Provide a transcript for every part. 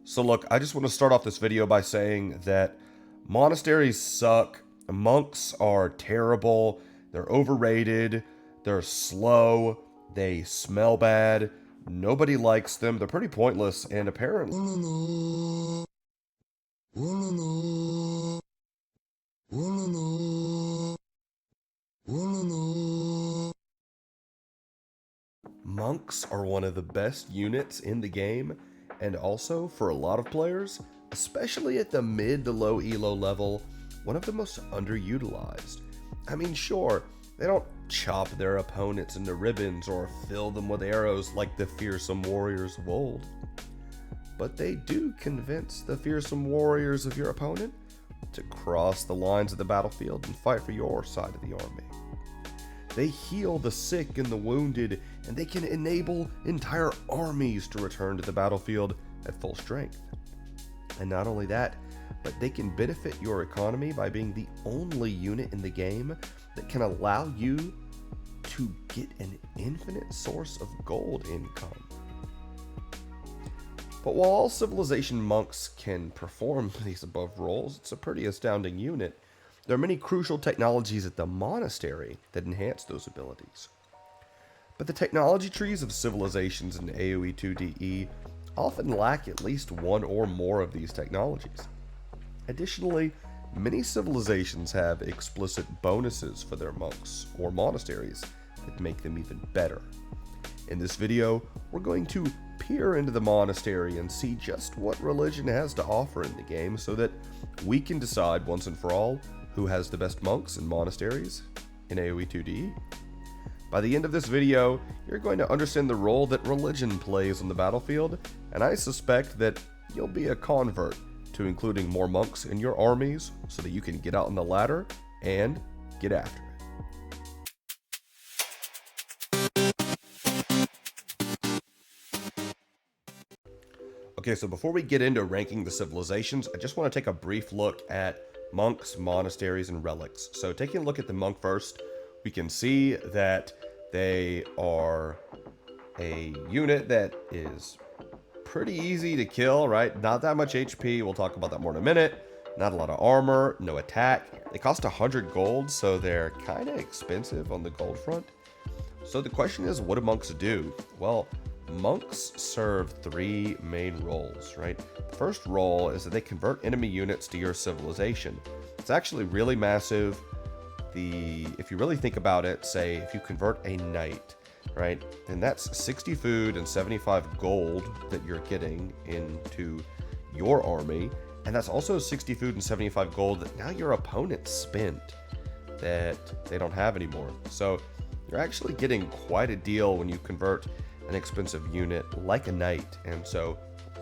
So look, I just want to start off this video by saying that monasteries suck, monks are terrible, they're overrated, they're slow, they smell bad, nobody likes them, they're pretty pointless, and apparently monks are one of the best units in the game, and also for a lot of players, especially at the mid to low elo level, one of the most underutilized. I mean, sure, they don't chop their opponents into ribbons or fill them with arrows like the fearsome warriors of old, but they do convince the fearsome warriors of your opponent to cross the lines of the battlefield and fight for your side of the army. They heal the sick and the wounded, and they can enable entire armies to return to the battlefield at full strength. And not only that, but they can benefit your economy by being the only unit in the game that can allow you to get an infinite source of gold income. But while all civilization monks can perform these above roles, it's a pretty astounding unit. There are many crucial technologies at the monastery that enhance those abilities. But the technology trees of civilizations in AOE2 DE often lack at least one or more of these technologies. Additionally, many civilizations have explicit bonuses for their monks or monasteries that make them even better. In this video, we're going to peer into the monastery and see just what religion has to offer in the game so that we can decide once and for all who has the best monks and monasteries in AOE2 DE. By the end of this video, you're going to understand the role that religion plays on the battlefield, and I suspect that you'll be a convert to including more monks in your armies so that you can get out on the ladder and get after it. Okay, so before we get into ranking the civilizations, I just want to take a brief look at monks, monasteries, and relics. So taking a look at the monk first, we can see that they are a unit that is pretty easy to kill, right? Not that much HP, we'll talk about that more in a minute. Not a lot of armor, no attack. They cost 100 gold, so they're kind of expensive on the gold front. So the question is, what do monks do? Well, monks serve three main roles, right? The first role is that they convert enemy units to your civilization. It's actually really massive. If you really think about it, say if you convert a knight, right, then that's 60 food and 75 gold that you're getting into your army, and that's also 60 food and 75 gold that now your opponent spent that they don't have anymore. So you're actually getting quite a deal when you convert an expensive unit like a knight. And so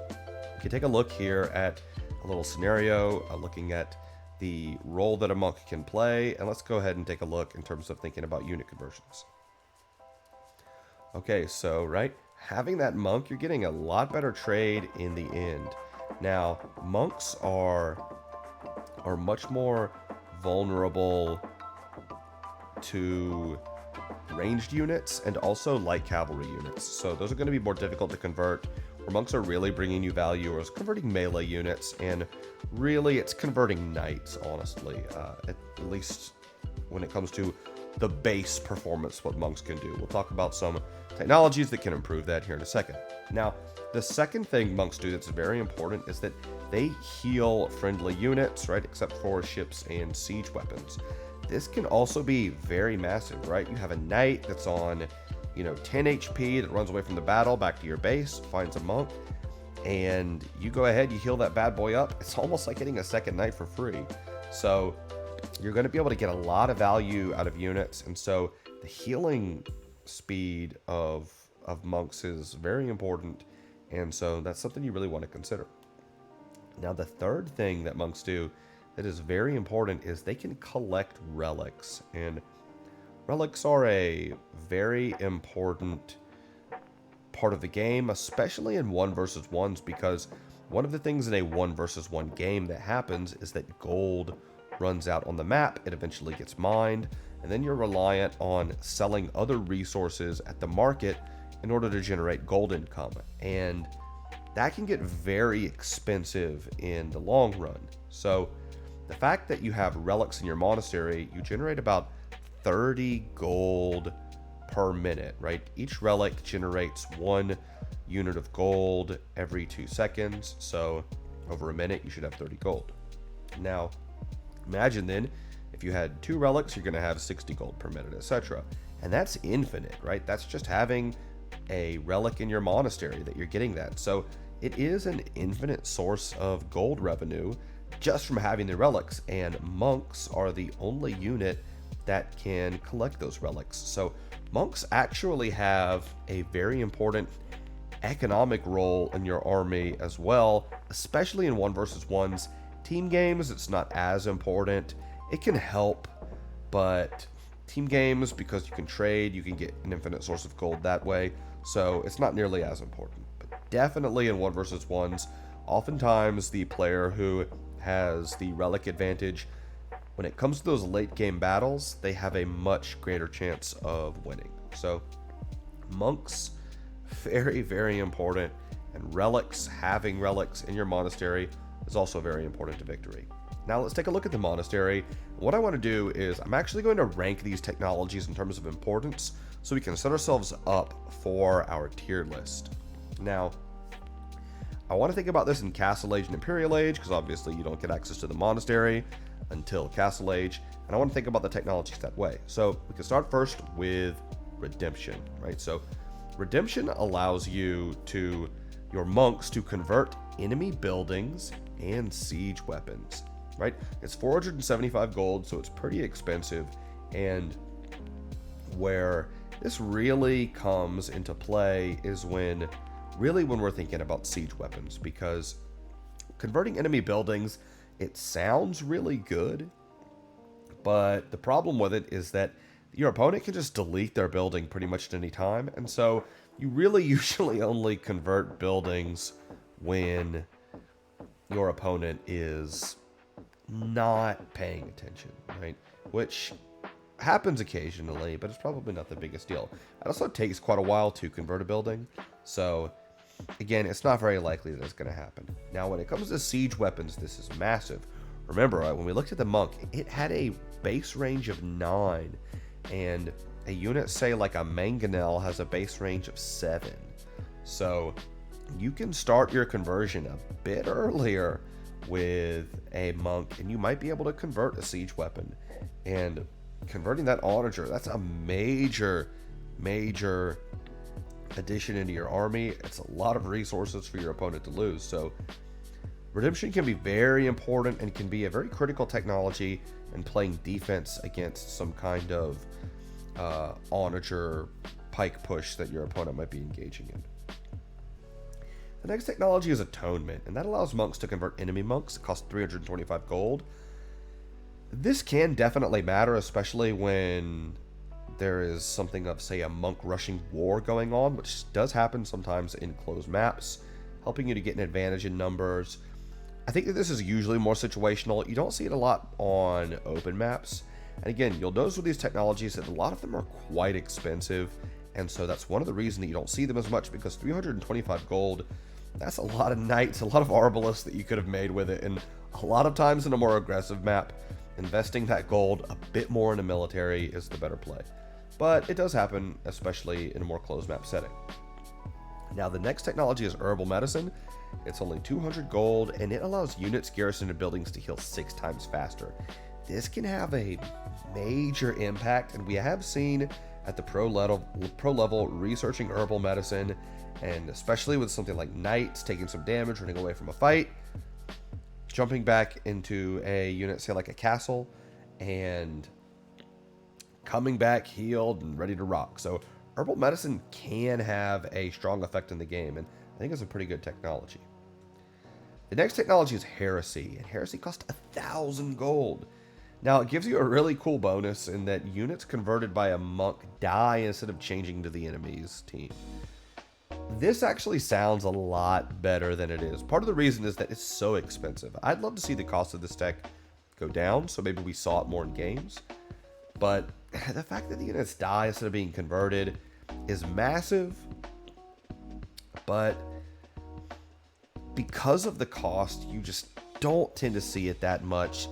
you can take a look here at a little scenario looking at the role that a monk can play, and let's go ahead and take a look in terms of thinking about unit conversions. Okay, so right, having that monk, you're getting a lot better trade in the end. Now, monks are much more vulnerable to ranged units and also light cavalry units, so those are going to be more difficult to convert. Where monks are really bringing you value or is converting melee units, and really it's converting knights, honestly, at least when it comes to the base performance, what monks can do. We'll talk about some technologies that can improve that here in a second. Now, the second thing monks do that's very important is that they heal friendly units, right, except for ships and siege weapons. This can also be very massive, right? You have a knight that's on, 10 HP that runs away from the battle back to your base, finds a monk, and you go ahead, you heal that bad boy up. It's almost like getting a second knight for free. So you're going to be able to get a lot of value out of units, and so the healing speed of monks is very important, and so that's something you really want to consider. Now, the third thing that monks do that is very important is they can collect relics, and relics are a very important part of the game, especially in 1 versus 1s, because one of the things in a 1 versus 1 game that happens is that gold runs out on the map, it eventually gets mined, and then you're reliant on selling other resources at the market in order to generate gold income. And that can get very expensive in the long run. So the fact that you have relics in your monastery, you generate about 30 gold per minute, right? Each relic generates 1 unit of gold every 2 seconds. So over a minute, you should have 30 gold. Now, imagine then, if you had 2 relics, you're going to have 60 gold per minute, etc. And that's infinite, right? That's just having a relic in your monastery that you're getting that. So it is an infinite source of gold revenue just from having the relics, and monks are the only unit that can collect those relics. So monks actually have a very important economic role in your army as well, especially in 1 versus 1s. Team games, it's not as important. It can help, but team games, because you can trade, you can get an infinite source of gold that way, so it's not nearly as important. But definitely in 1 versus 1s, oftentimes the player who has the relic advantage, when it comes to those late game battles, they have a much greater chance of winning. So monks, very, very important, and relics, having relics in your monastery is also very important to victory. Now let's take a look at the monastery. What I want to do is I'm actually going to rank these technologies in terms of importance so we can set ourselves up for our tier list. Now, I want to think about this in Castle Age and Imperial Age, because obviously you don't get access to the monastery until Castle Age, and I want to think about the technologies that way. So we can start first with Redemption, right? So Redemption allows your monks to convert enemy buildings and siege weapons, right? It's 475 gold, so it's pretty expensive, and where this really comes into play is when we're thinking about siege weapons, because converting enemy buildings, it sounds really good, but the problem with it is that your opponent can just delete their building pretty much at any time, and so you really usually only convert buildings when your opponent is not paying attention, right? Which happens occasionally, but it's probably not the biggest deal. It also takes quite a while to convert a building, so again, it's not very likely that it's going to happen. Now, when it comes to siege weapons, this is massive. Remember, when we looked at the monk, it had a base range of 9, and a unit, say like a mangonel, has a base range of 7. So you can start your conversion a bit earlier with a monk, and you might be able to convert a siege weapon. And converting that onager, that's a major addition into your army. It's a lot of resources for your opponent to lose. So Redemption can be very important and can be a very critical technology in playing defense against some kind of onager pike push that your opponent might be engaging in. The next technology is Atonement, and that allows monks to convert enemy monks. It costs 325 gold. This can definitely matter, especially when there is something of, say, a monk rushing war going on, which does happen sometimes in closed maps, helping you to get an advantage in numbers. I think that this is usually more situational. You don't see it a lot on open maps. And again, you'll notice with these technologies that a lot of them are quite expensive, and so that's one of the reasons that you don't see them as much, because 325 gold, that's a lot of knights, a lot of arbalists that you could have made with it, and a lot of times in a more aggressive map, investing that gold a bit more in a military is the better play. But it does happen, especially in a more closed map setting. Now, the next technology is Herbal Medicine. It's only 200 gold, and it allows units garrisoned in buildings to heal 6 times faster. This can have a major impact, and we have seen at the pro level researching Herbal Medicine, and especially with something like knights taking some damage, running away from a fight, jumping back into a unit, say like a castle, and coming back healed and ready to rock. So Herbal Medicine can have a strong effect in the game, and I think it's a pretty good technology. The next technology is Heresy, and Heresy costs 1,000 gold. Now, it gives you a really cool bonus in that units converted by a monk die instead of changing to the enemy's team. This actually sounds a lot better than it is. Part of the reason is that it's so expensive. I'd love to see the cost of this tech go down, so maybe we saw it more in games. But the fact that the units die instead of being converted is massive. But because of the cost, you just don't tend to see it that much.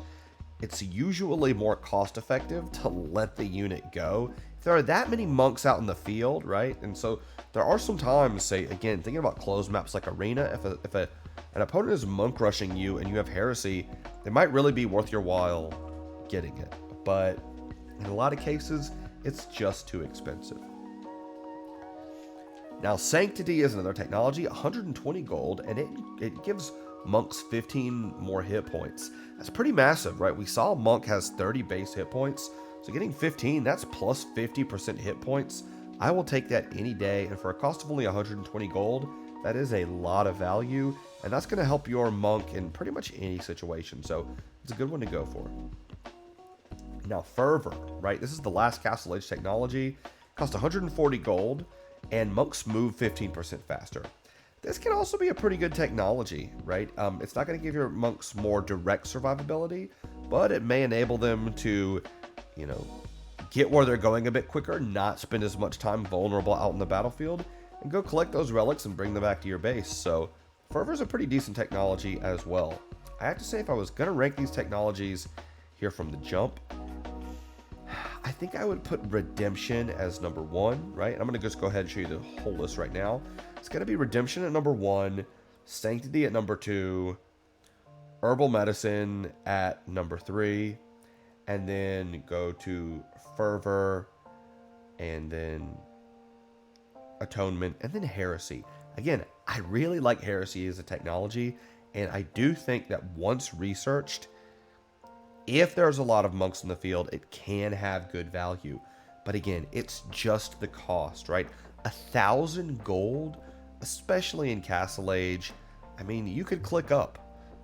It's usually more cost effective to let the unit go. If there are that many monks out in the field, right? And so there are some times, say, again, thinking about closed maps like Arena, if an opponent is monk rushing you and you have Heresy, it might really be worth your while getting it. But in a lot of cases, it's just too expensive. Now, Sanctity is another technology, 120 gold, and it gives monks 15 more hit points. That's pretty massive, right? We saw Monk has 30 base hit points, so getting 15, that's plus 50% hit points. I will take that any day, and for a cost of only 120 gold, that is a lot of value, and that's going to help your monk in pretty much any situation, so it's a good one to go for. Now, Fervor, right? This is the last Castle Age technology. Costs 140 gold, and monks move 15% faster. This can also be a pretty good technology, right? It's not going to give your monks more direct survivability, but it may enable them to, get where they're going a bit quicker, not spend as much time vulnerable out in the battlefield, and go collect those relics and bring them back to your base. So Fervor's a pretty decent technology as well. I have to say, if I was going to rank these technologies here from the jump, I think I would put Redemption as number 1, right? I'm going to just go ahead and show you the whole list right now. It's going to be Redemption at number 1, Sanctity at number 2, Herbal Medicine at number 3, and then go to Fervor, and then Atonement, and then Heresy. Again, I really like Heresy as a technology, and I do think that once researched, if there's a lot of monks in the field, it can have good value. But again, it's just the cost, right? 1,000 gold, especially in Castle Age. I mean, you could click up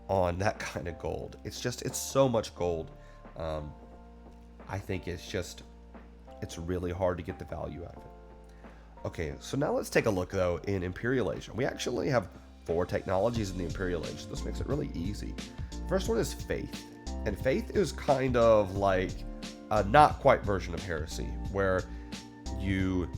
on that kind of gold. It's so much gold. I think it's really hard to get the value out of it. Okay, so now let's take a look, though, in Imperial Age. We actually have 4 technologies in the Imperial Age. This makes it really easy. First one is Faith. And Faith is kind of like a not quite version of Heresy, where you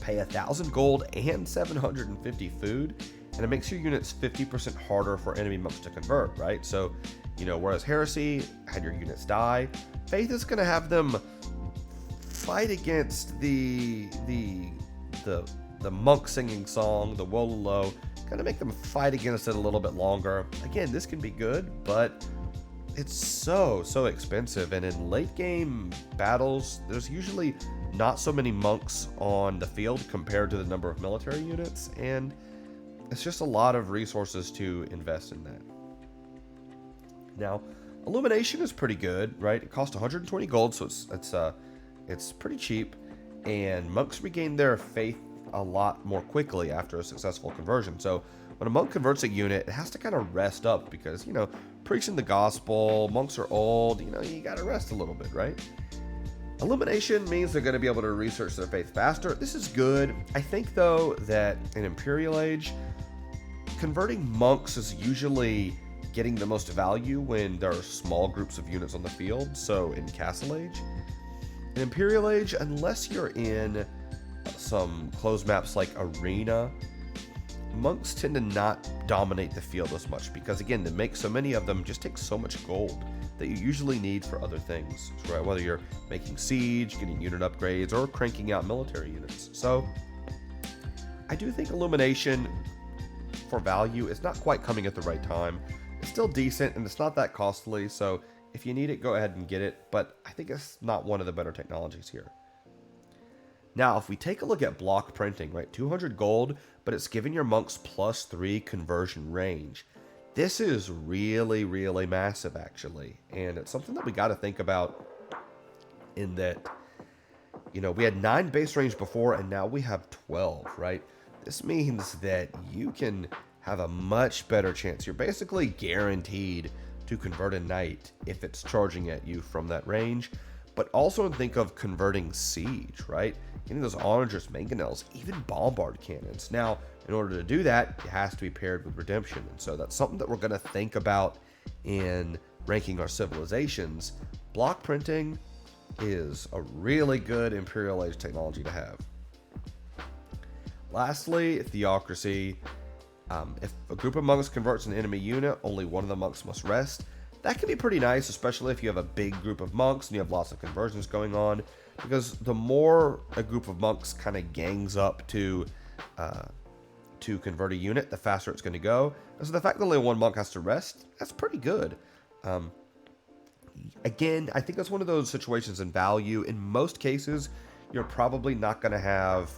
pay 1,000 gold and 750 food, and it makes your units 50% harder for enemy monks to convert, right? So, whereas Heresy had your units die, Faith is going to have them fight against the monk singing song, the Wololo, kind of make them fight against it a little bit longer. Again, this can be good, but it's so expensive, and in late game battles, there's usually not so many monks on the field compared to the number of military units, and it's just a lot of resources to invest in that. Now, Illumination is pretty good, right? It costs 120 gold, so it's pretty cheap, and monks regain their faith a lot more quickly after a successful conversion. So when a monk converts a unit, it has to kind of rest up because, preaching the gospel, monks are old, you got to rest a little bit, right? Illumination means they're going to be able to research their faith faster. This is good. I think, though, that in Imperial Age, converting monks is usually getting the most value when there are small groups of units on the field. So in Castle Age, in Imperial Age, unless you're in some closed maps like Arena, monks tend to not dominate the field as much because, again, to make so many of them just takes so much gold that you usually need for other things, right? Whether you're making siege, getting unit upgrades, or cranking out military units. So I do think Illumination for value is not quite coming at the right time. It's still decent and it's not that costly, so if you need it, go ahead and get it, but I think it's not one of the better technologies here. Now, if we take a look at block printing, right, 200 gold, but it's giving your monks +3 conversion range. This is really, really massive, actually, and it's something that we got to think about in that, we had 9 base range before, and now we have 12, right? This means that you can have a much better chance. You're basically guaranteed to convert a knight if it's charging at you from that range. But also think of converting siege, right? Getting those onerous mangonels, even bombard cannons. Now, in order to do that, it has to be paired with redemption. And so that's something that we're going to think about in ranking our civilizations. Block printing is a really good Imperial Age technology to have. Lastly, Theocracy. If a group of monks converts an enemy unit, only one of the monks must rest. That can be pretty nice, especially if you have a big group of monks and you have lots of conversions going on, because the more a group of monks kind of gangs up to convert a unit, the faster it's going to go. And so the fact that only one monk has to rest, that's pretty good. Again, I think that's one of those situations in value. In most cases, you're probably not going to have,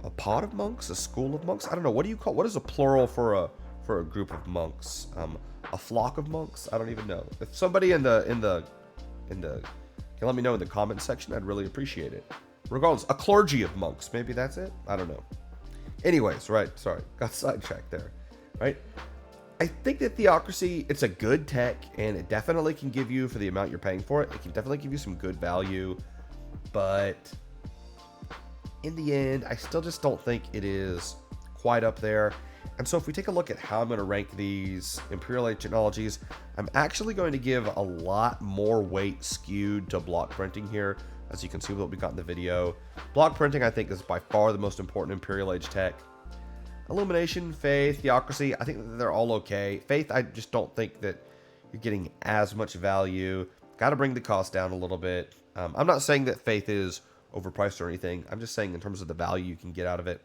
a pod of monks, a school of monks. I don't know. What is a plural for a group of monks? A flock of monks? I don't even know. If somebody can let me know in the comments section, I'd really appreciate it. Regardless, a clergy of monks. Maybe that's it. I don't know. Anyways, right. Sorry, got sidetracked there. Right. I think that Theocracy, it's a good tech, and it definitely can give you, for the amount you're paying for it, it can definitely give you some good value. But in the end, I still just don't think it is quite up there. And so if we take a look at how I'm going to rank these Imperial Age technologies, I'm actually going to give a lot more weight skewed to block printing here, as you can see what we got in the video. Block printing, I think, is by far the most important Imperial Age tech. Illumination, Faith, Theocracy, I think that they're all okay. Faith, I just don't think that you're getting as much value. Got to bring the cost down a little bit. I'm not saying that Faith is overpriced or anything. I'm just saying in terms of the value you can get out of it,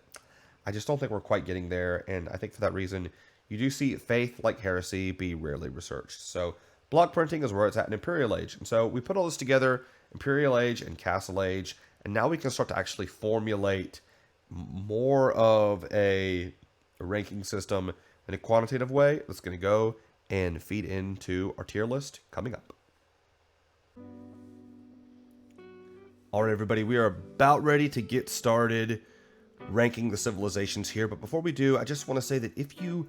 I just don't think we're quite getting there. And I think for that reason, you do see Faith, like Heresy, be rarely researched. So block printing is where it's at in Imperial Age. And so we put all this together, Imperial Age and Castle Age, and now we can start to actually formulate more of a ranking system in a quantitative way that's going to go and feed into our tier list coming up. All right, everybody, we are about ready to get started ranking the civilizations here. But before we do, I just want to say that if you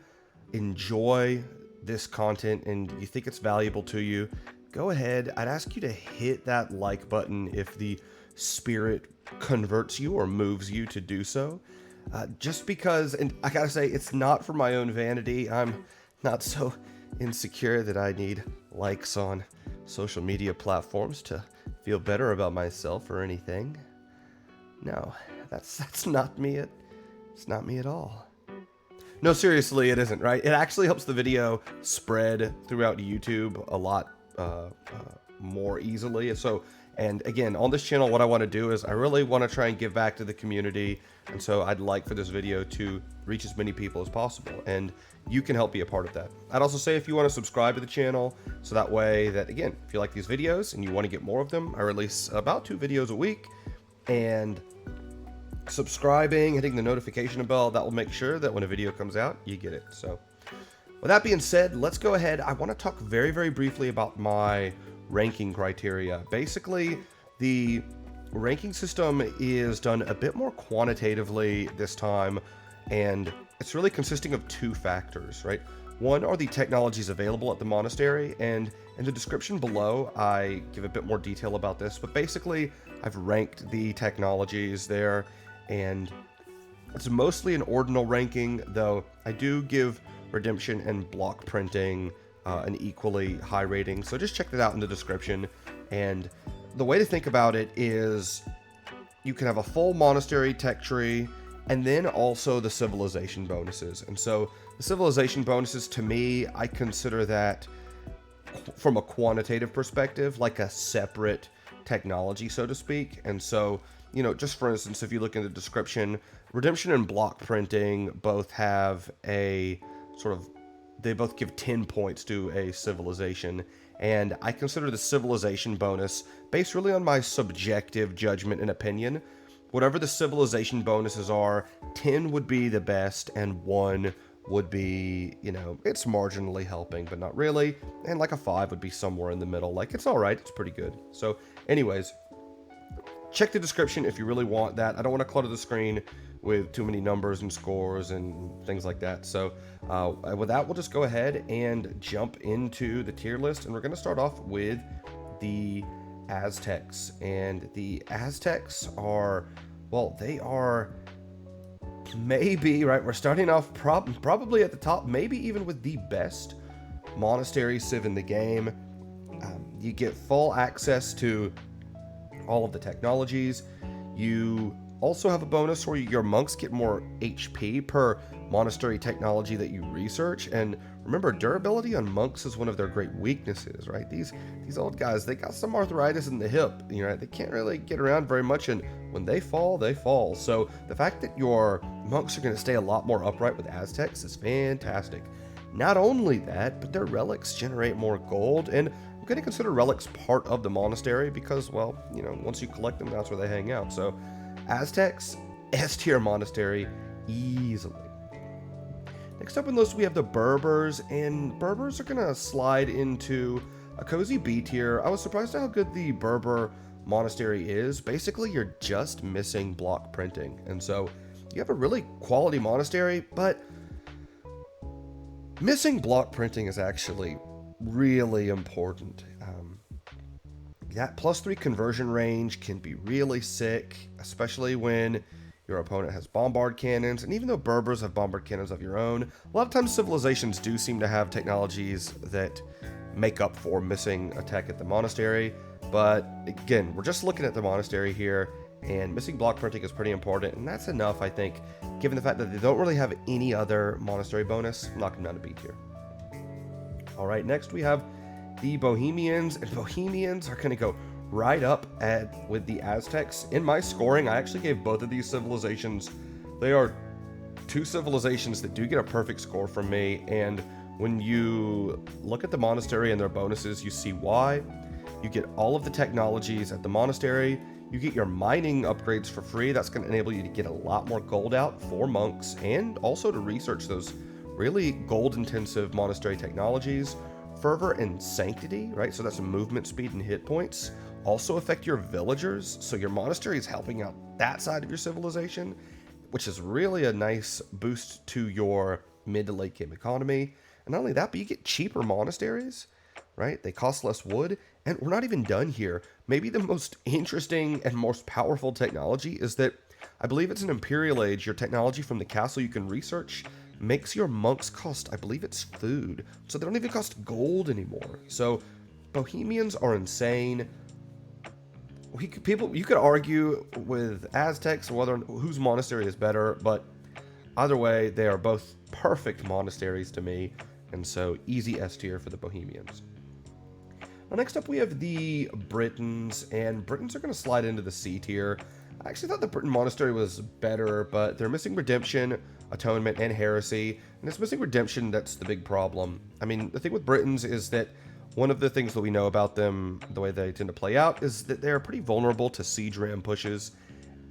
enjoy this content and you think it's valuable to you, go ahead. I'd ask you to hit that like button if the spirit converts you or moves you to do so. Just because, and I gotta say, it's not for my own vanity. I'm not so insecure that I need likes on social media platforms to feel better about myself or anything. No, that's not me. It's not me at all. No, seriously, it isn't, right? It actually helps the video spread throughout YouTube a lot more easily. So, and again, on this channel, what I want to do is I really want to try and give back to the community. And so I'd like for this video to reach as many people as possible. And you can help be a part of that. I'd also say if you want to subscribe to the channel, so that way that, again, if you like these videos and you want to get more of them, I release about 2 videos a week. And subscribing, hitting the notification bell, that will make sure that when a video comes out, you get it. So with that being said, let's go ahead. I want to talk very, very briefly about my ranking criteria. Basically, the ranking system is done a bit more quantitatively this time, and it's really consisting of 2 factors, right? One are the technologies available at the monastery, and in the description below, I give a bit more detail about this, but basically, I've ranked the technologies there, and it's mostly an ordinal ranking, though I do give redemption and block printing an equally high rating, so just check that out in the description. And the way to think about it is you can have a full monastery tech tree and then also the civilization bonuses. And so the civilization bonuses, to me, I consider that from a quantitative perspective like a separate technology, so to speak. And so, you know, just for instance, if you look in the description, redemption and block printing both have a sort of, they both give 10 points to a civilization, and I consider the civilization bonus based really on my subjective judgment and opinion. Whatever the civilization bonuses are, 10 would be the best, and 1 would be, you know, it's marginally helping, but not really, and like a 5 would be somewhere in the middle. Like, it's all right, it's pretty good. So anyways, check the description if you really want that. I don't want to clutter the screen with too many numbers and scores and things like that. So with that, we'll just go ahead and jump into the tier list, and we're going to start off with the Aztecs. And the Aztecs are, well, they are maybe, right, we're starting off probably at the top, maybe even with the best monastery civ in the game. You get full access to all of the technologies. You also have a bonus where your monks get more HP per monastery technology that you research. And remember, durability on monks is one of their great weaknesses, right? These old guys, they got some arthritis in the hip, they can't really get around very much, and when they fall, they fall. So the fact that your monks are going to stay a lot more upright with Aztecs is fantastic. Not only that, but their relics generate more gold, and I'm going to consider relics part of the monastery because, well, once you collect them, that's where they hang out. So Aztecs, S tier monastery, easily. Next up on the list, we have the Berbers, and Berbers are going to slide into a cozy B tier. I was surprised at how good the Berber monastery is. Basically, you're just missing block printing, and so you have a really quality monastery, but missing block printing is actually really important. That +3 conversion range can be really sick, especially when your opponent has bombard cannons. And even though Berbers have bombard cannons of your own, a lot of times civilizations do seem to have technologies that make up for missing attack at the monastery. But again, we're just looking at the monastery here, and missing block printing is pretty important, and that's enough, I think, given the fact that they don't really have any other monastery bonus. Knock them down to B tier. All right, next we have the Bohemians, and Bohemians are going to go right up with the Aztecs. In my scoring, I actually gave both of these civilizations, they are two civilizations that do get a perfect score from me, and when you look at the monastery and their bonuses, you see why. You get all of the technologies at the monastery, you get your mining upgrades for free. That's going to enable you to get a lot more gold out for monks, and also to research those really gold-intensive monastery technologies. Fervor and Sanctity, right? So that's movement speed and hit points. Also affect your villagers, so your monastery is helping out that side of your civilization, which is really a nice boost to your mid to late game economy. And not only that, but you get cheaper monasteries, right? They cost less wood, and we're not even done here. Maybe the most interesting and most powerful technology is that, I believe it's an Imperial Age, your technology from the castle you can research makes your monks cost, I believe it's food, so they don't even cost gold anymore. So Bohemians are insane. You could argue with Aztecs whether whose monastery is better, but either way, they are both perfect monasteries to me, and so easy S tier for the Bohemians. Now, next up we have the Britons, and Britons are going to slide into the C tier. I actually thought the Briton monastery was better, but they're missing Redemption, Atonement, and Heresy, and it's missing Redemption that's the big problem. I mean, the thing with Britons is that one of the things that we know about them, the way they tend to play out, is that they're pretty vulnerable to siege ram pushes,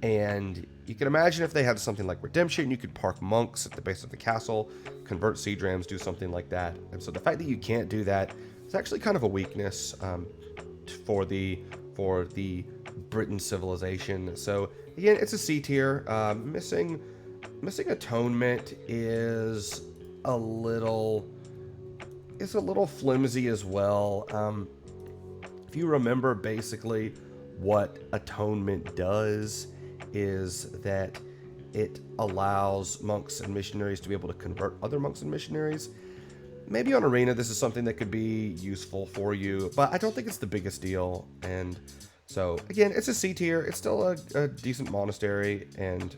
and you can imagine if they had something like Redemption, you could park monks at the base of the castle, convert siege rams, do something like that. And so the fact that you can't do that is actually kind of a weakness for the Britain civilization. So again, it's a C tier. Missing Atonement is a little flimsy as well. If you remember, basically what Atonement does is that it allows monks and missionaries to be able to convert other monks and missionaries. Maybe on Arena this is something that could be useful for you, but I don't think it's the biggest deal. And so again, it's a C tier. It's still a decent monastery, and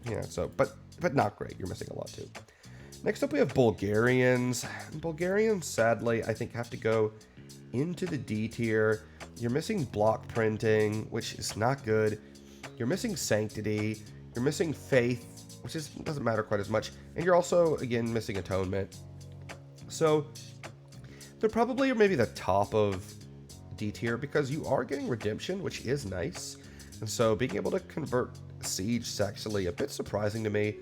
yeah, so but not great. You're missing a lot too. Next up we have Bulgarians. Bulgarians, sadly, I think have to go into the D tier. You're missing block printing, which is not good. You're missing Sanctity. You're missing Faith, which doesn't matter quite as much. And you're also, again, missing Atonement. So they're probably maybe the top of D tier because you are getting Redemption, which is nice. And so being able to convert Siege is actually a bit surprising to me.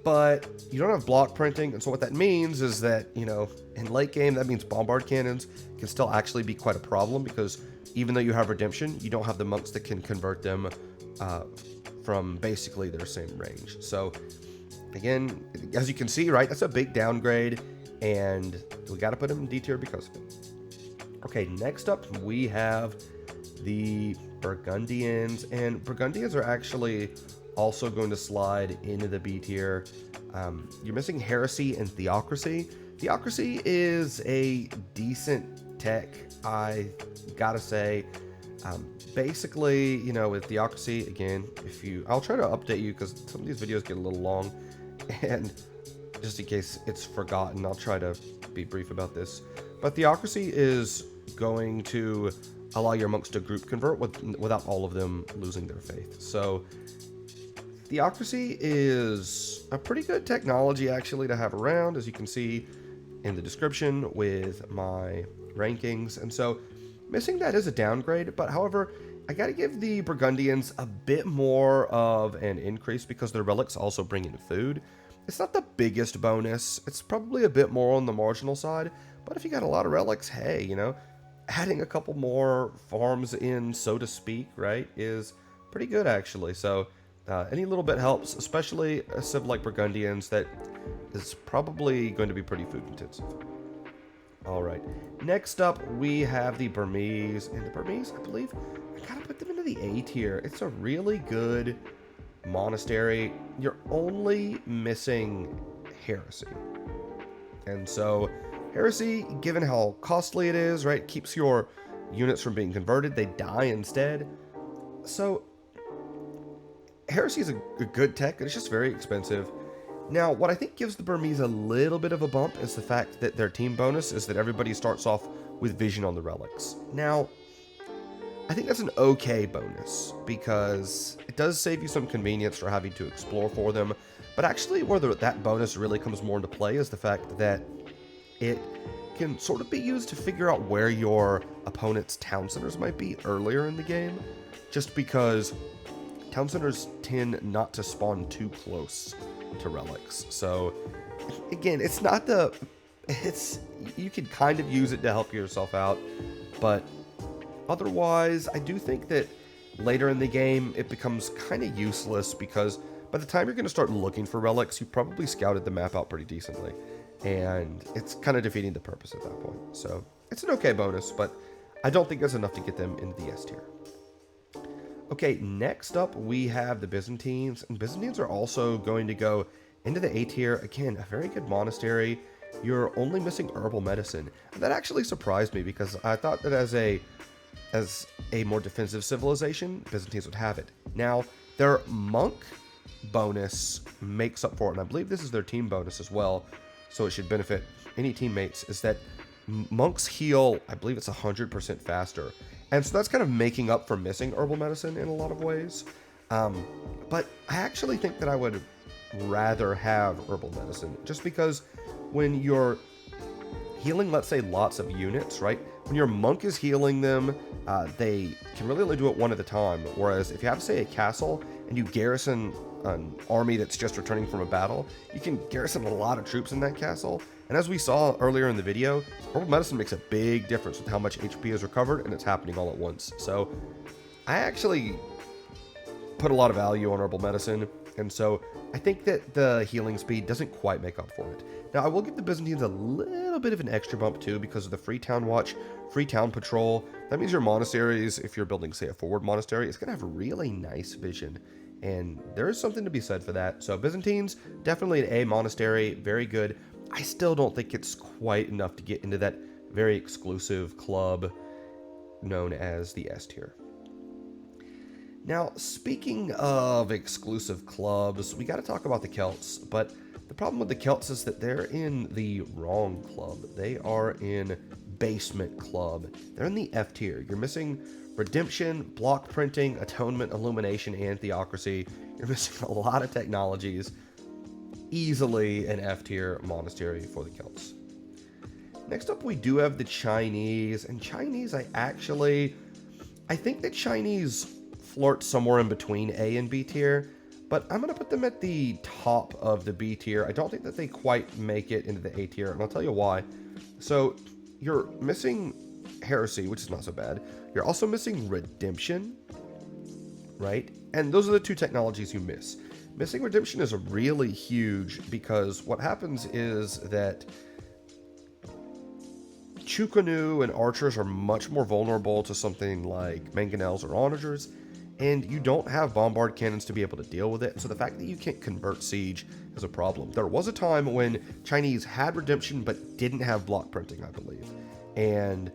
But you don't have block printing, and so what that means is that, in late game, that means bombard cannons can still actually be quite a problem, because even though you have Redemption, you don't have the monks that can convert them from basically their same range. So again, as you can see, right, that's a big downgrade, and we got to put them in D tier because of it. Okay, next up we have the Burgundians, and Burgundians are actually also going to slide into the B tier. You're missing Heresy and Theocracy. Theocracy is a decent tech, I gotta say. Basically, you know, with Theocracy, again, I'll try to update you because some of these videos get a little long, and just in case it's forgotten, I'll try to be brief about this. But Theocracy is going to allow your monks to group convert without all of them losing their faith. So Theocracy is a pretty good technology actually to have around, as you can see in the description with my rankings. And so missing that is a downgrade, but however, I gotta give the Burgundians a bit more of an increase because their relics also bring in food. It's not the biggest bonus, it's probably a bit more on the marginal side, but if you got a lot of relics, hey, you know, adding a couple more farms in, so to speak, right, is pretty good actually. So any little bit helps, especially a civ like Burgundians that is probably going to be pretty food intensive. Alright, next up we have the Burmese, and the Burmese, I believe, I gotta put them into the A tier. It's a really good monastery. You're only missing Heresy. And so, Heresy, given how costly it is, right, keeps your units from being converted, they die instead. So, Heresy is a good tech, it's just very expensive. Now, what I think gives the Burmese a little bit of a bump is the fact that their team bonus is that everybody starts off with vision on the relics. Now, I think that's an okay bonus, because it does save you some convenience for having to explore for them, but actually where that bonus really comes more into play is the fact that it can sort of be used to figure out where your opponent's town centers might be earlier in the game, just because town centers tend not to spawn too close to relics. So again, you can kind of use it to help yourself out, but otherwise I do think that later in the game it becomes kind of useless, because by the time you're going to start looking for relics, you probably scouted the map out pretty decently, and it's kind of defeating the purpose at that point. So it's an okay bonus, but I don't think that's enough to get them into the S tier. Okay, next up we have the Byzantines, and Byzantines are also going to go into the A tier. Again, a very good monastery. You're only missing Herbal Medicine. And that actually surprised me, because I thought that as a more defensive civilization, Byzantines would have it. Now, their monk bonus makes up for it, and I believe this is their team bonus as well, so it should benefit any teammates, is that monks heal, I believe it's 100% faster. And so that's kind of making up for missing Herbal Medicine in a lot of ways. But I actually think that I would rather have Herbal Medicine, just because when you're healing, let's say, lots of units, right? When your monk is healing them, they can really only do it one at a time. Whereas if you have, say, a castle and you garrison an army that's just returning from a battle, you can garrison a lot of troops in that castle. And as we saw earlier in the video, Herbal Medicine makes a big difference with how much HP is recovered, and it's happening all at once. So I actually put a lot of value on Herbal Medicine, and so I think that the healing speed doesn't quite make up for it. Now, I will give the Byzantines a little bit of an extra bump too, because of the free town watch, free town patrol. That means your monasteries, if you're building, say, a forward monastery, it's going to have really nice vision. And there is something to be said for that. So Byzantines, definitely an A monastery, very good. I still don't think it's quite enough to get into that very exclusive club known as the S tier. Now, speaking of exclusive clubs, we got to talk about the Celts, but the problem with the Celts is that they're in the wrong club. They are in Basement Club. They're in the F tier. You're missing Redemption, Block Printing, Atonement, Illumination, and Theocracy. You're missing a lot of technologies. Easily an F tier monastery for the Celts. Next up, we do have the Chinese, and Chinese, I think that Chinese flirt somewhere in between A and B tier, but I'm going to put them at the top of the B tier. I don't think that they quite make it into the A tier, and I'll tell you why. So, you're missing Heresy, which is not so bad. You're also missing Redemption, right? And those are the two technologies you miss. Missing Redemption is really huge, because what happens is that Chukanu and archers are much more vulnerable to something like mangonels or onagers, and you don't have bombard cannons to be able to deal with it, so the fact that you can't convert siege is a problem. There was a time when Chinese had Redemption but didn't have block printing, I believe, and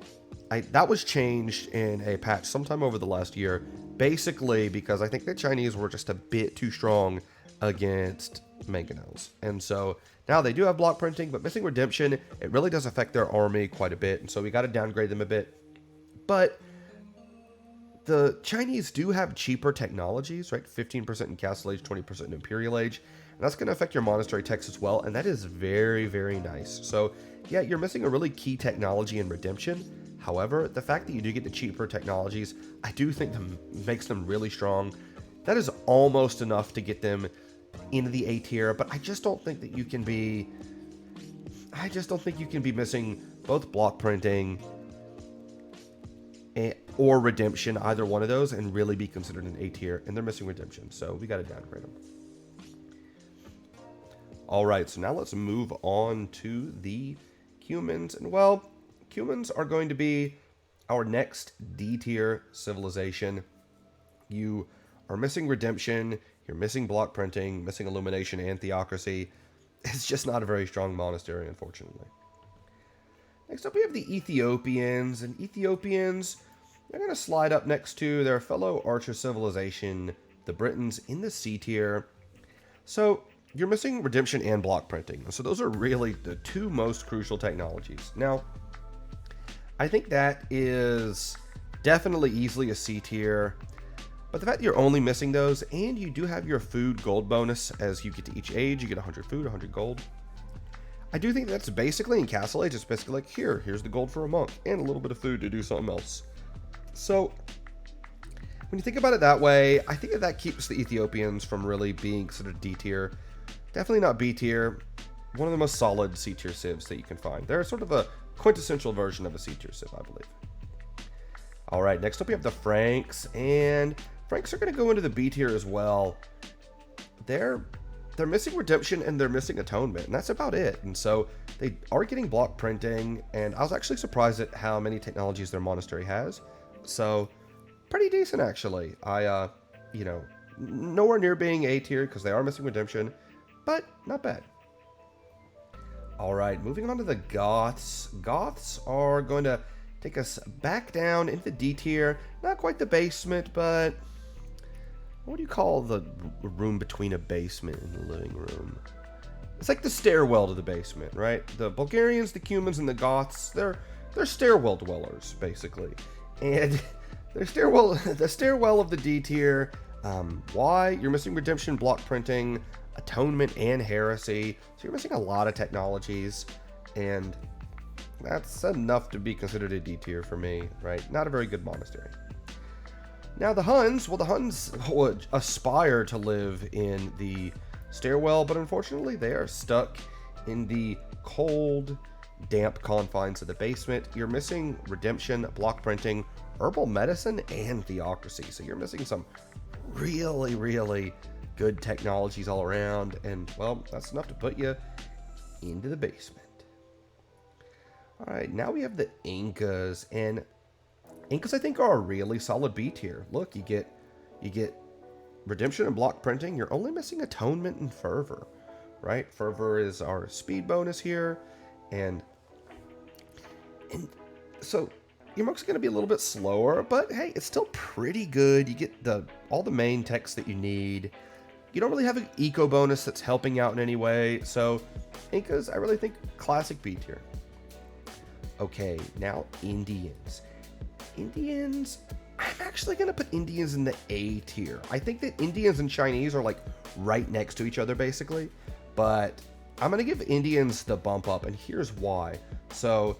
that was changed in a patch sometime over the last year, basically because I think the Chinese were just a bit too strong against mangonels. And so now they do have block printing, but missing redemption, it really does affect their army quite a bit. And so we got to downgrade them a bit. But the Chinese do have cheaper technologies, right? 15% in Castle Age, 20% in Imperial Age. And that's going to affect your monastery techs as well. And that is very, very nice. So yeah, you're missing a really key technology in redemption. However, the fact that you do get the cheaper technologies, I do think makes them really strong. That is almost enough to get them into the A tier, but I just don't think that you can be missing both block printing or redemption, either one of those, and really be considered an A tier, and they're missing redemption, so we got to downgrade them. All right, so now let's move on to the humans, and well, humans are going to be our next D tier civilization. You are missing redemption, you're missing block printing, missing illumination and theocracy. It's just not a very strong monastery, unfortunately. Next up, we have the Ethiopians, and Ethiopians, they're going to slide up next to their fellow archer civilization, the Britons, in the C tier. So you're missing redemption and block printing. So those are really the two most crucial technologies. Now, I think that is definitely easily a C tier. But the fact that you're only missing those, and you do have your food gold bonus as you get to each age, you get 100 food, 100 gold. I do think that's basically in Castle Age, it's basically like, here's the gold for a monk, and a little bit of food to do something else. So, when you think about it that way, I think that keeps the Ethiopians from really being considered D tier. Definitely not B tier. One of the most solid C tier civs that you can find. They're sort of a quintessential version of a C tier civ, I believe. All right, next up we have the Franks, and Franks are going to go into the B tier as well. They're missing redemption and they're missing atonement, and that's about it. And so they are getting block printing, and I was actually surprised at how many technologies their monastery has. So pretty decent, actually. Nowhere near being A tier because they are missing redemption, but not bad. All right, moving on to the Goths. Goths are going to take us back down into the D tier. Not quite the basement, but what do you call the room between a basement and the living room? It's like the stairwell to the basement, right? The Bulgarians, the Cumans, and the Goths, they're stairwell dwellers, basically. And the stairwell of the D tier. Why? You're missing redemption, block printing, atonement, and heresy. So you're missing a lot of technologies, and that's enough to be considered a D tier for me, right? Not a very good monastery. Now the Huns, well, the Huns would aspire to live in the stairwell, but unfortunately they are stuck in the cold, damp confines of the basement. You're missing redemption, block printing, herbal medicine, and theocracy. So you're missing some really, really good technologies all around, and well, that's enough to put you into the basement. All right, now we have the Incas, and Incas I think are a really solid B tier. Look, you get redemption and block printing. You're only missing atonement and fervor, right? Fervor is our speed bonus here, and so your monk's going to be a little bit slower, but hey, it's still pretty good. You get all the main techs that you need. You don't really have an eco bonus that's helping out in any way. So Incas, I really think classic B tier. Okay, now Indians. Indians, I'm actually going to put Indians in the A tier. I think that Indians and Chinese are like right next to each other basically, but I'm going to give Indians the bump up, and here's why. So,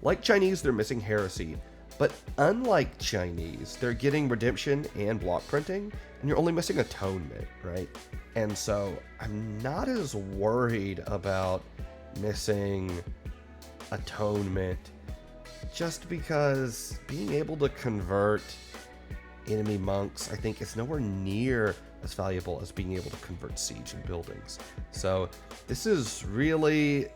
like Chinese, they're missing heresy, but unlike Chinese, they're getting redemption and block printing, and you're only missing atonement, right? And so I'm not as worried about missing atonement, just because being able to convert enemy monks, I think, is nowhere near as valuable as being able to convert siege and buildings. So this is really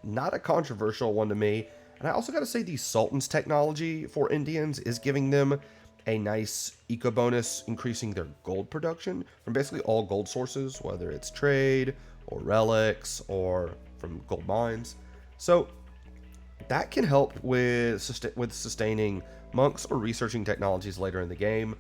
not a controversial one to me. And I also got to say the Sultan's technology for Indians is giving them a nice eco bonus, increasing their gold production from basically all gold sources, whether it's trade or relics or from gold mines. So That can help with sustaining monks or researching technologies later in the game.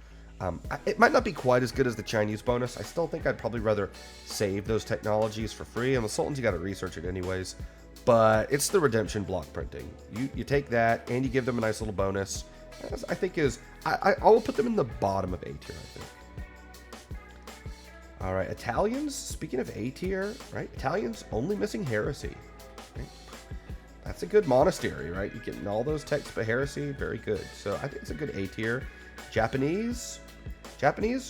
It might not be quite as good as the Chinese bonus. I still think I'd probably rather save those technologies for free. And the Sultans, you got to research it anyways. But it's the redemption block printing. You take that and you give them a nice little bonus. I think I will put them in the bottom of A tier, I think. All right, Italians. Speaking of A tier, right? Italians only missing Heresy. Right? That's a good monastery, right? You're getting all those texts but Heresy, very good. So I think it's a good A tier. Japanese,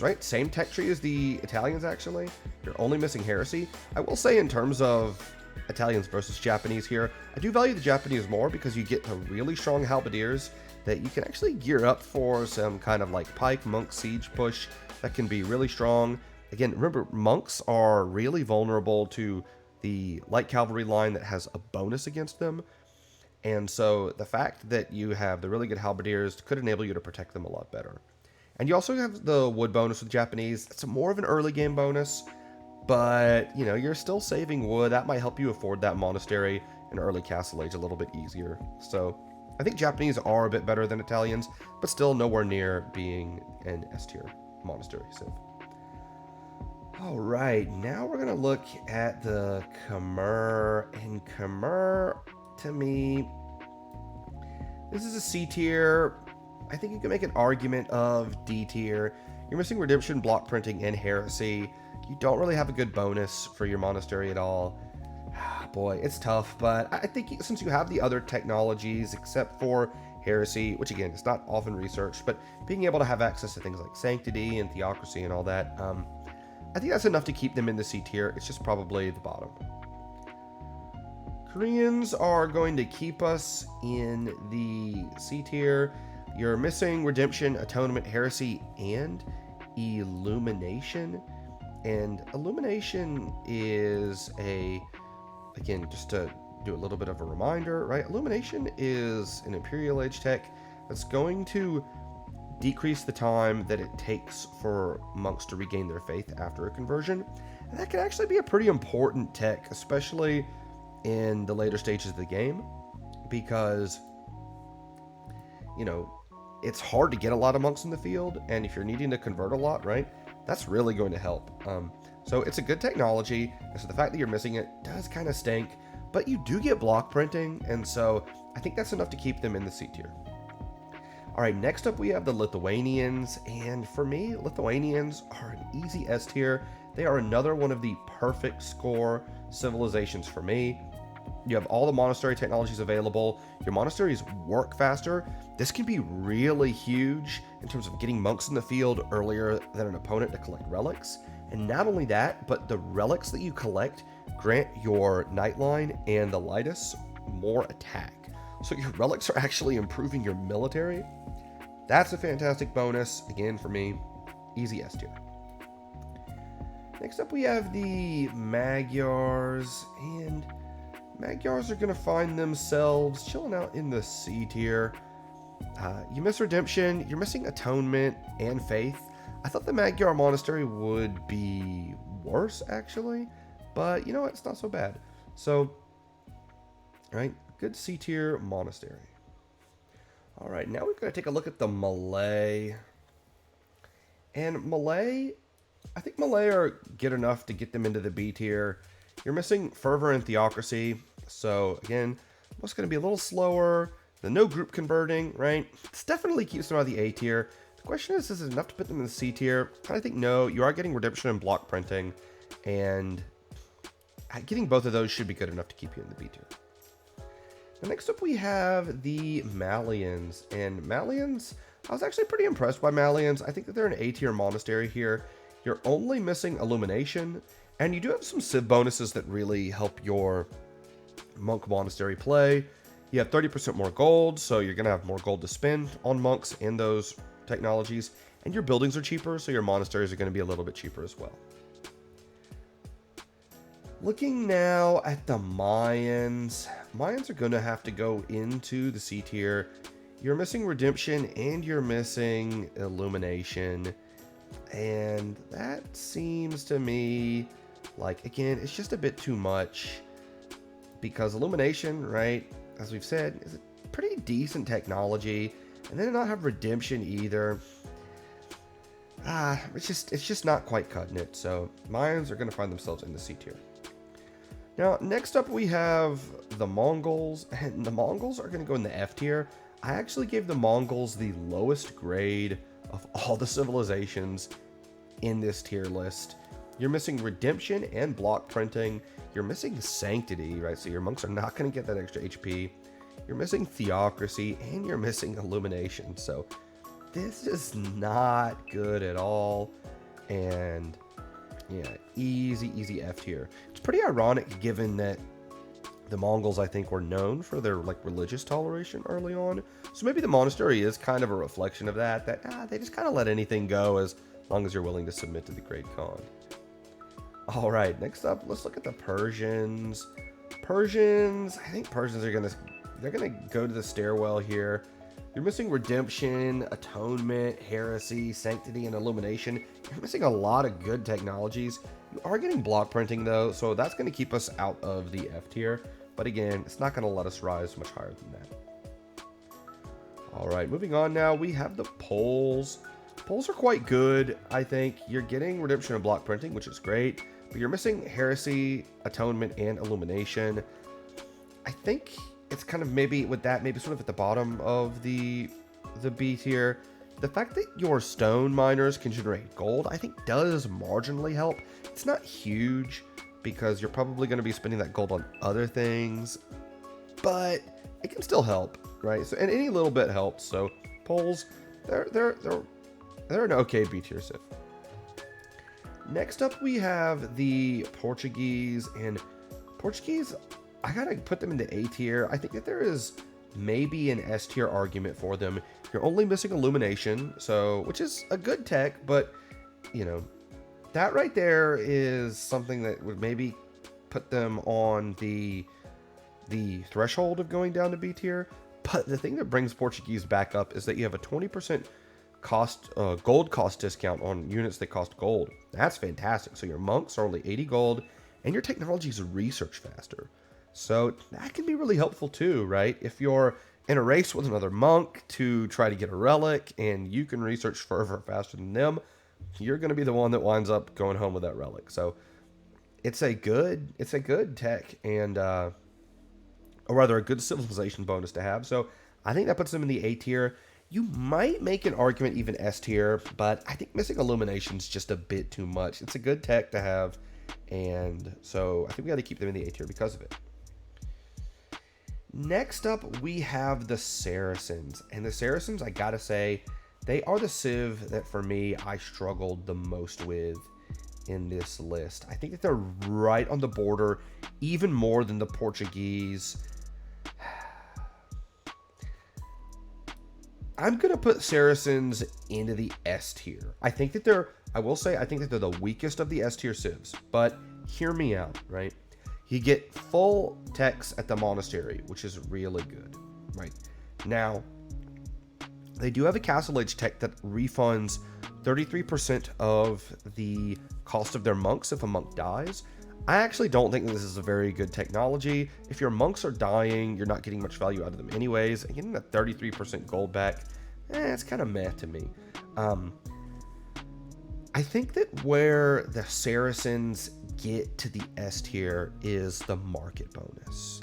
right? Same tech tree as the Italians, actually. You're only missing Heresy. I will say in terms of Italians versus Japanese here, I do value the Japanese more because you get the really strong halberdiers that you can actually gear up for some kind of like pike monk siege push that can be really strong. Again, remember, monks are really vulnerable to the light cavalry line that has a bonus against them. And so the fact that you have the really good halberdiers could enable you to protect them a lot better. And you also have the wood bonus with Japanese. It's more of an early game bonus, but you know, you're still saving wood. That might help you afford that monastery in early Castle Age a little bit easier. So I think Japanese are a bit better than Italians, but still nowhere near being an S tier monastery civ. All right, now we're gonna look at the Khmer, and Khmer, to me, this is a C tier. I think you can make an argument of D tier. You're missing redemption, block printing, and heresy. You don't really have a good bonus for your monastery at all. Boy, it's tough, but I think since you have the other technologies, except for heresy, which again, it's not often researched, but being able to have access to things like Sanctity and Theocracy and all that, I think that's enough to keep them in the C tier. It's just probably the bottom. Koreans are going to keep us in the C tier. You're missing redemption, atonement, heresy, and illumination. And illumination is again, just to do a little bit of a reminder, right? Illumination is an Imperial Age tech that's going to decrease the time that it takes for monks to regain their faith after a conversion. And that can actually be a pretty important tech, especially in the later stages of the game, because, you know, it's hard to get a lot of monks in the field, and if you're needing to convert a lot, right, that's really going to help. So it's a good technology, and so the fact that you're missing it does kind of stink, but you do get block printing, and so I think that's enough to keep them in the C tier. All right, next up we have the Lithuanians, and for me, Lithuanians are an easy S tier. They are another one of the perfect score civilizations for me. You have all the monastery technologies available. Your monasteries work faster. This can be really huge in terms of getting monks in the field earlier than an opponent to collect relics. And not only that, but the relics that you collect grant your Nightline and the Litus more attack. So your relics are actually improving your military. That's a fantastic bonus. Again, for me, easy S tier. Next up, we have the Magyars, and Magyars are going to find themselves chilling out in the C tier. You miss redemption, you're missing atonement and faith. I thought the Magyar monastery would be worse, actually, but you know what? It's not so bad. So, right, good C tier monastery. All right, now we're going to take a look at the Malay. And Malay, I think Malay are good enough to get them into the B tier. You're missing Fervor and Theocracy. So again, it's going to be a little slower. The no group converting, right? This definitely keeps them out of the A tier. The question is it enough to put them in the C tier? I think no. You are getting redemption and block printing. And getting both of those should be good enough to keep you in the B tier. And next up we have the Malians. And Malians, I was actually pretty impressed by Malians. I think that they're an A tier monastery here. You're only missing Illumination, and you do have some civ bonuses that really help your monk monastery play. You have 30% more gold, so you're going to have more gold to spend on monks and those technologies. And your buildings are cheaper, so your monasteries are going to be a little bit cheaper as well. Looking now at the Mayans. Mayans are going to have to go into the C tier. You're missing redemption and you're missing illumination. And that seems to me like, again, it's just a bit too much. Because illumination, right? as we've said, is a pretty decent technology, and they do not have redemption either. It's just not quite cutting it. So mines are going to find themselves in the C tier. Now, next up we have the Mongols, and the Mongols are going to go in the F tier. I actually gave the Mongols the lowest grade of all the civilizations in this tier list. You're missing redemption and block printing. You're missing sanctity, right? So your monks are not going to get that extra HP. You're missing theocracy, and you're missing illumination. So this is not good at all. And yeah, easy F tier. It's pretty ironic given that the Mongols, I think, were known for their like religious toleration early on. So maybe the monastery is kind of a reflection of that they just kind of let anything go as long as you're willing to submit to the Great Khan. All right, next up, let's look at the Persians. I think Persians are they're gonna go to the stairwell here. You're missing redemption, atonement, heresy, sanctity, and illumination. You're missing a lot of good technologies. You are getting block printing though, so that's going to keep us out of the F tier. But again, it's not going to let us rise much higher than that. All right, moving on now, we have the Poles. Poles are quite good, I think. You're getting redemption and block printing, which is great, but you're missing heresy, atonement, and illumination. I think it's kind of maybe sort of at the bottom of the B tier. The fact that your stone miners can generate gold, I think does marginally help. It's not huge because you're probably going to be spending that gold on other things, but it can still help, right? So, and any little bit helps. So Poles, they're an okay B tier civ. Next up, we have the Portuguese, and Portuguese, I gotta put them into A tier. I think that there is maybe an S tier argument for them. You're only missing illumination, so which is a good tech, but you know, that right there is something that would maybe put them on the threshold of going down to B tier. But the thing that brings Portuguese back up is that you have a 20% gold cost discount on units that cost gold. That's fantastic. So your monks are only 80 gold, and your technology is research faster. So that can be really helpful too, right? If you're in a race with another monk to try to get a relic and you can research Fervor faster than them, you're going to be the one that winds up going home with that relic. So it's a good tech, and or rather a good civilization bonus to have. So I think that puts them in the A tier. You might make an argument even S tier, but I think missing illumination is just a bit too much. It's a good tech to have, and so I think we got to keep them in the A tier because of it. Next up, we have the Saracens. And the Saracens, I gotta say, they are the civ that, for me, I struggled the most with in this list. I think that they're right on the border, even more than the Portuguese. I'm gonna put Saracens into the S tier. I think that they're the weakest of the S tier civs, but hear me out, right? You get full techs at the Monastery, which is really good, right? Now, they do have a Castle Age tech that refunds 33% of the cost of their monks if a monk dies. I actually don't think this is a very good technology. If your monks are dying, you're not getting much value out of them anyways. And getting that 33% gold back, it's kind of meh to me. I think that where the Saracens get to the S tier is the market bonus.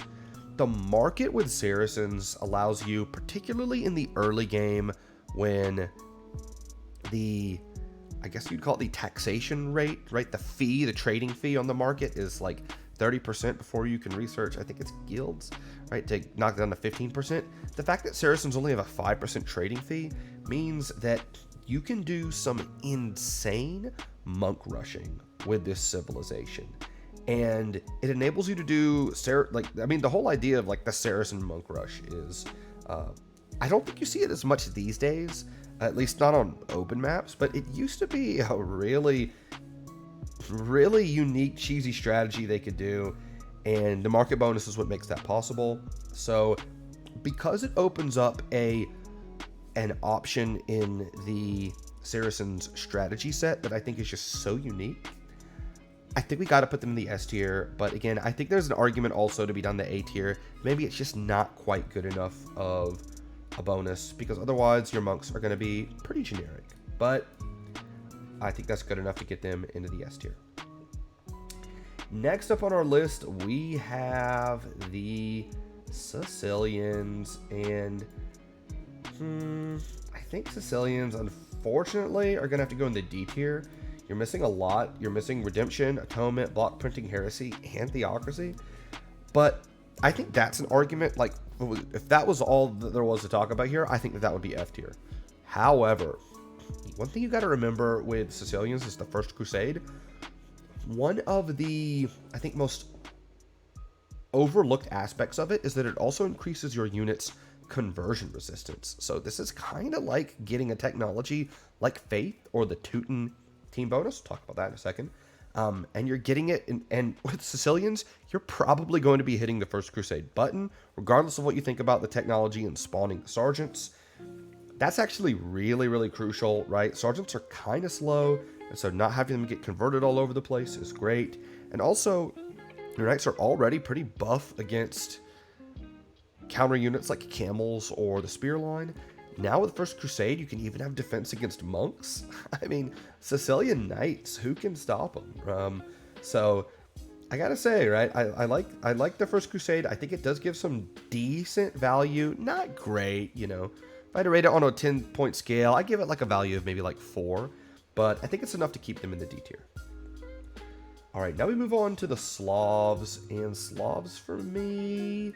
The market with Saracens allows you, particularly in the early game, when I guess you'd call it the taxation rate, right? The trading fee on the market is like 30% before you can research, I think it's guilds, right? To knock it down to 15%. The fact that Saracens only have a 5% trading fee means that you can do some insane monk rushing with this civilization. And it enables you to do, the whole idea of like the Saracen monk rush is, I don't think you see it as much these days, at least not on open maps, but it used to be a really, really unique, cheesy strategy they could do. And the market bonus is what makes that possible. So because it opens up an option in the Saracens strategy set that I think is just so unique, I think we got to put them in the S tier, but again, I think there's an argument also to be done the A tier. Maybe it's just not quite good enough of a bonus, because otherwise your monks are going to be pretty generic. But I think that's good enough to get them into the S tier. Next up on our list, we have the Sicilians, and I think Sicilians, unfortunately, are going to have to go in the D tier. You're missing a lot. You're missing Redemption, Atonement, Block Printing, Heresy, and Theocracy. But I think that's an argument. Like, if that was all that there was to talk about here, I think that would be F tier. However, one thing you got to remember with Sicilians is the First Crusade. One of the, I think, most overlooked aspects of it is that it also increases your unit's conversion resistance. So this is kind of like getting a technology like Faith or the Teuton team bonus. We'll talk about that in a second. And you're getting it, and with Sicilians, you're probably going to be hitting the First Crusade button, regardless of what you think about the technology and spawning the sergeants. That's actually really, really crucial, right? Sergeants are kind of slow, and so not having them get converted all over the place is great. And also, your knights are already pretty buff against counter units like camels or the spear line. Now with First Crusade, you can even have defense against monks. I mean, Sicilian knights, who can stop them? So I gotta say, right, I like the First Crusade. I think it does give some decent value. Not great, you know. If I had to rate it on a 10-point scale, I give it like a value of maybe like 4. But I think it's enough to keep them in the D tier. All right, now we move on to the Slavs. And Slavs for me,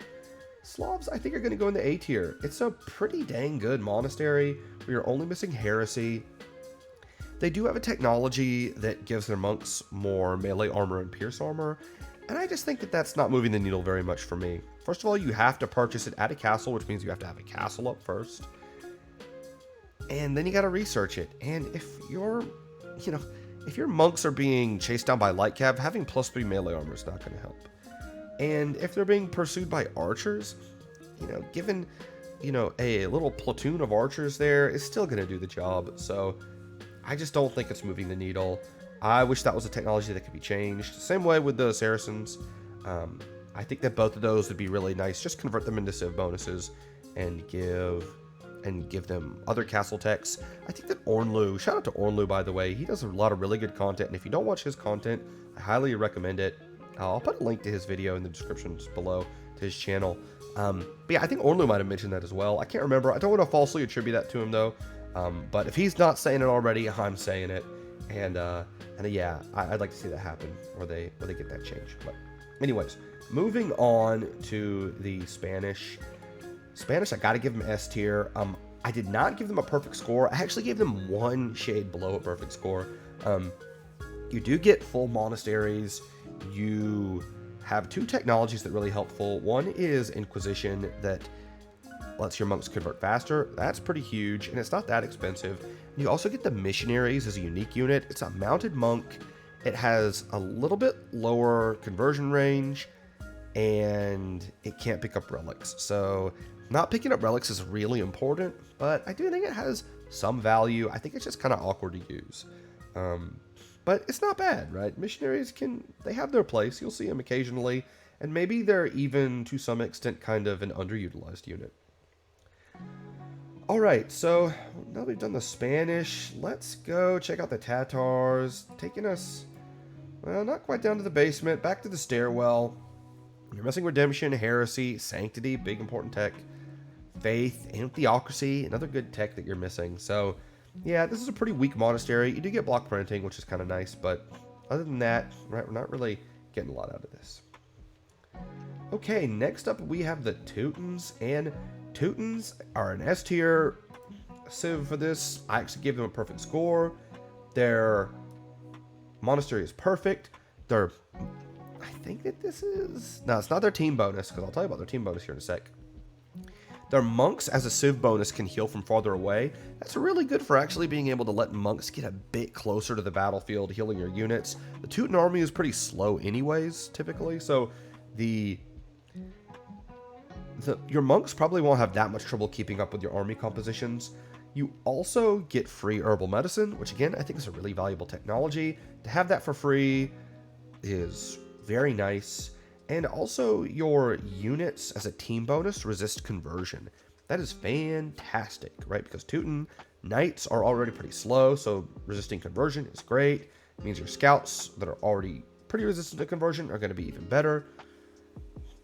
Slavs I think are going to go in the A tier. It's a pretty dang good monastery where you're only missing Heresy. They do have a technology that gives their monks more melee armor and pierce armor. And I just think that that's not moving the needle very much for me. First of all, you have to purchase it at a castle, which means you have to have a castle up first. And then you got to research it. And if your monks are being chased down by light cav, having +3 melee armor is not going to help. And if they're being pursued by archers, given, a little platoon of archers there is still going to do the job. So I just don't think it's moving the needle. I wish that was a technology that could be changed. Same way with the Saracens. I think that both of those would be really nice. Just convert them into civ bonuses and give them other castle techs. I think that Ornlu, shout out to Ornlu, by the way, he does a lot of really good content, and if you don't watch his content, I highly recommend it. I'll put a link to his video in the descriptions below to his channel. But yeah, I think Ornlu might have mentioned that as well. I can't remember. I don't want to falsely attribute that to him though. But if he's not saying it already, I'm saying it. And yeah, I'd like to see that happen, where they get that change. But anyways, moving on to the Spanish. I got to give them S tier. I did not give them a perfect score. I actually gave them 1 shade below a perfect score. You do get full monasteries. You have 2 technologies that are really helpful. One is Inquisition that lets your monks convert faster. That's pretty huge, and it's not that expensive. You also get the Missionaries as a unique unit. It's a mounted monk. It has a little bit lower conversion range, and it can't pick up relics. So not picking up relics is really important, but I do think it has some value. I think it's just kind of awkward to use. But it's not bad, right? Missionaries they have their place. You'll see them occasionally, and maybe they're even, to some extent, kind of an underutilized unit. All right, so now we've done the Spanish, let's go check out the Tatars, taking us, well, not quite down to the basement, back to the stairwell. You're missing Redemption, Heresy, Sanctity, big important tech, Faith, and Theocracy, another good tech that you're missing. So yeah, this is a pretty weak monastery. You do get block printing, which is kind of nice, but other than that, right, we're not really getting a lot out of this. Okay, next up we have the Teutons, and Teutons are an S tier civ for this. I actually gave them a perfect score. Their monastery is perfect. I think that this is, no, it's not their team bonus, because I'll tell you about their team bonus here in a sec. Their monks as a civ bonus can heal from farther away. That's really good for actually being able to let monks get a bit closer to the battlefield, healing your units. The Teuton army is pretty slow anyways, typically, so your monks probably won't have that much trouble keeping up with your army compositions. You also get free Herbal Medicine, which again, I think is a really valuable technology. To have that for free, is very nice. And also your units as a team bonus resist conversion. That is fantastic, right? Because Teuton knights are already pretty slow, so resisting conversion is great. It means your scouts that are already pretty resistant to conversion are going to be even better.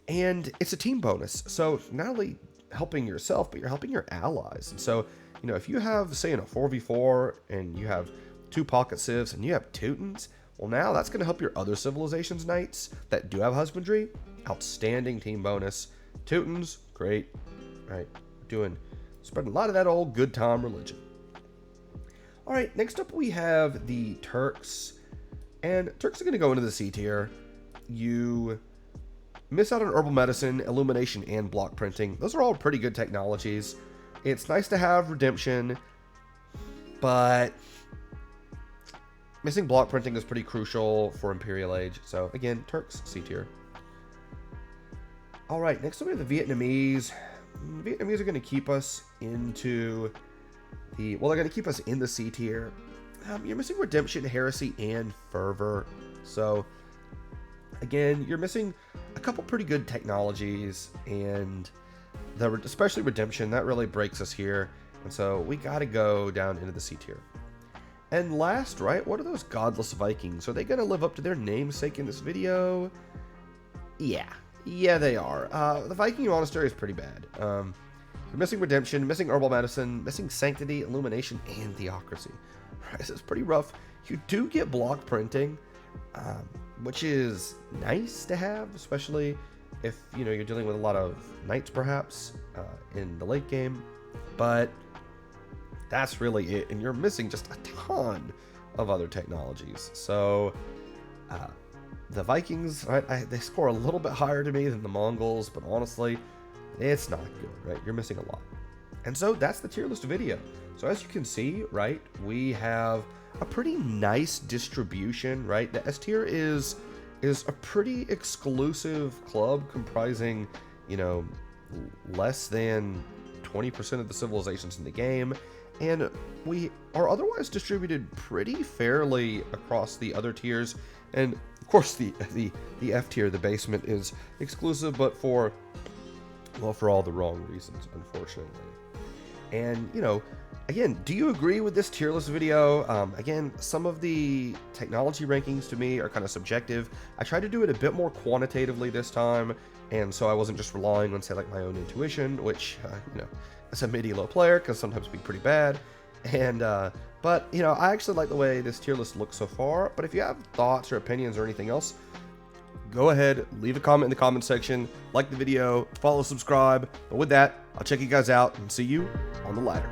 And it's a team bonus, so not only helping yourself, but you're helping your allies. And so, you know, if you have, say, in a 4v4 and you have 2 pocket civs and you have Teutons, well, now that's going to help your other civilizations knights that do have husbandry. Outstanding team bonus. Teutons, great, right? Spreading a lot of that old good time religion. All right, next up we have the Turks. And Turks are going to go into the C tier. You miss out on Herbal Medicine, Illumination, and block printing. Those are all pretty good technologies. It's nice to have Redemption, but missing block printing is pretty crucial for Imperial Age. So again, Turks, C tier. All right, next up we have the Vietnamese. The Vietnamese are going to keep us into they're going to keep us in the C tier. You're missing Redemption, Heresy, and Fervor. So again, you're missing a couple pretty good technologies, and especially Redemption, that really breaks us here. And so we got to go down into the C tier. And last, right, what are those godless Vikings? Are they going to live up to their namesake in this video? Yeah, they are. The Viking Monastery is pretty bad. You're missing Redemption, missing Herbal Medicine, missing Sanctity, Illumination, and Theocracy. Right, this is pretty rough. You do get block printing, which is nice to have, especially if, you know, you're dealing with a lot of knights, perhaps, in the late game. But that's really it, and you're missing just a ton of other technologies. So the Vikings, right, they score a little bit higher to me than the Mongols, but honestly, it's not good, right? You're missing a lot. And so that's the tier list video. So as you can see, right, we have a pretty nice distribution, right? The S tier is a pretty exclusive club comprising, you know, less than 20% of the civilizations in the game. And we are otherwise distributed pretty fairly across the other tiers. And of course the F tier, the basement, is exclusive, but for all the wrong reasons, unfortunately. And, you know, again, do you agree with this tier list video? Again, some of the technology rankings to me are kind of subjective. I tried to do it a bit more quantitatively this time, and so I wasn't just relying on, say, like my own intuition, which, you know, as a midi-low player can sometimes be pretty bad. And, but, you know, I actually like the way this tier list looks so far. But if you have thoughts or opinions or anything else, go ahead, leave a comment in the comment section, like the video, follow, subscribe. But with that, I'll check you guys out and see you on the ladder.